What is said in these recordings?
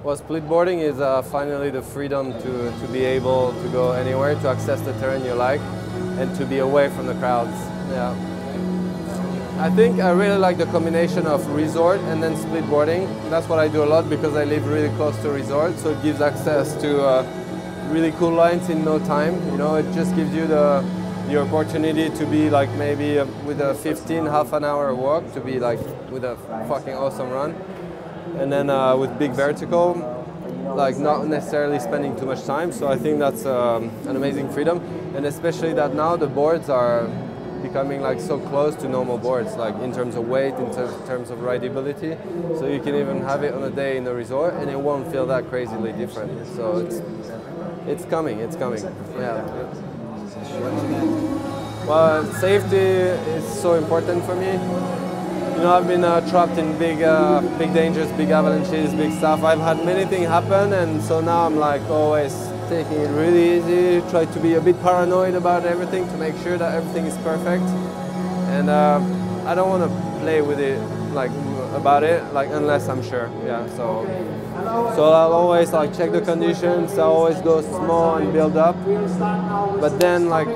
Well, splitboarding is finally the freedom to be able to go anywhere, to access the terrain you like, and to be away from the crowds. Yeah. I think I really like the combination of resort and then splitboarding. That's what I do a lot because I live really close to resort, so it gives access to really cool lines in no time. You know, it just gives you the opportunity to be like maybe with a 15 half an hour walk to be like with a fucking awesome run, and then with big vertical, like not necessarily spending too much time. So I think that's an amazing freedom, and especially that now the boards are becoming like so close to normal boards, like in terms of weight, in terms of rideability. So you can even have it on a day in the resort and it won't feel that crazily different. So it's coming, yeah. Well, safety is so important for me. You know, I've been trapped in big dangers, big avalanches, big stuff. I've had many things happen, and so now I'm like always taking it really easy, try to be a bit paranoid about everything to make sure that everything is perfect. And I don't want to play with it like about it, like unless I'm sure. Yeah. So I'll always like check the conditions. I always go small and build up. But then like,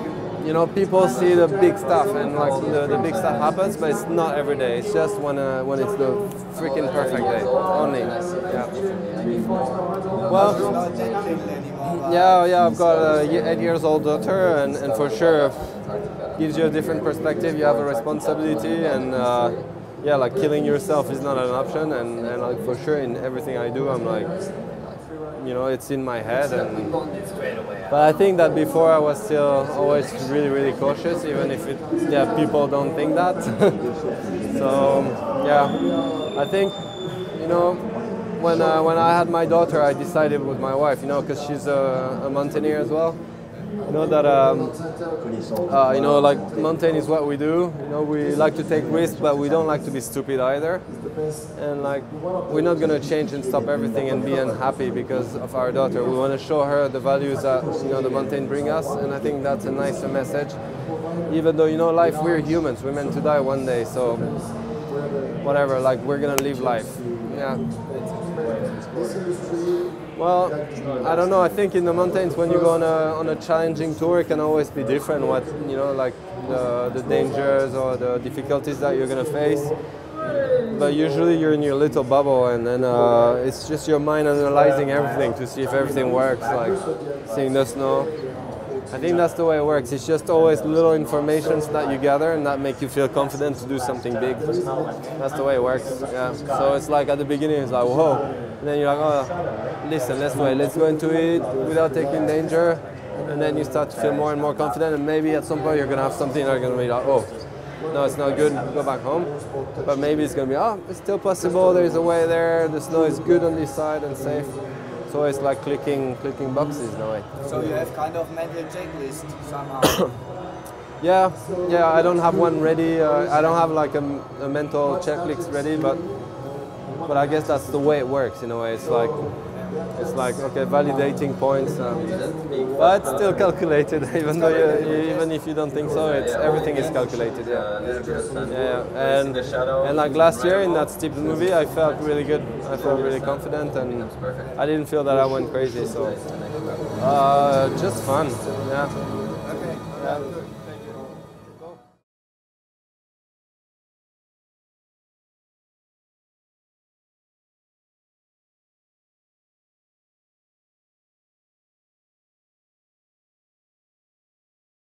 you know, people see the big stuff and like the big stuff happens, but it's not every day. It's just when it's the freaking perfect day only. Yeah. Well, yeah. I've got a 8-year-old daughter, and for sure gives you a different perspective. You have a responsibility, and yeah, like killing yourself is not an option. And like for sure in everything I do, I'm like, you know, it's in my head. But I think that before I was still always really cautious, even if people don't think that. So yeah, I think, you know, when I had my daughter, I decided with my wife, you know, because she's a mountaineer as well. You know that you know, like mountain is what we do. You know, we like to take risks, but we don't like to be stupid either. And like, we're not gonna change and stop everything and be unhappy because of our daughter. We want to show her the values that, you know, the mountain bring us, and I think that's a nicer message. Even though, you know, life, we're humans, we're meant to die one day, so whatever. Like, we're gonna live life. Yeah. Well, I don't know. I think in the mountains, when you go on a challenging tour, it can always be different. What, you know, like the dangers or the difficulties that you're gonna face. But usually you're in your little bubble, and then it's just your mind analyzing everything to see if everything works. Like seeing the snow. I think that's the way it works. It's just always little informations that you gather and that make you feel confident to do something big. That's the way it works. Yeah. So it's like at the beginning, it's like, whoa. And then you're like, oh, listen, let's go into it without taking danger. And then you start to feel more and more confident, and maybe at some point you're gonna have something that's gonna be like, oh, no, it's not good, go back home. But maybe it's gonna be, oh, it's still possible, there's a way there, the snow is good on this side and safe. It's always like clicking boxes in a way. So you have kind of mental checklist somehow? Yeah, I don't have one ready. I don't have like a mental checklist ready, but I guess that's the way it works in a way. It's like okay, validating points, but still calculated. Even though even if you don't think so, everything is calculated. Yeah. And like last year in that steep movie, I felt really good. I felt really confident, and I didn't feel that I went crazy. So just fun. Yeah. Okay. Yeah.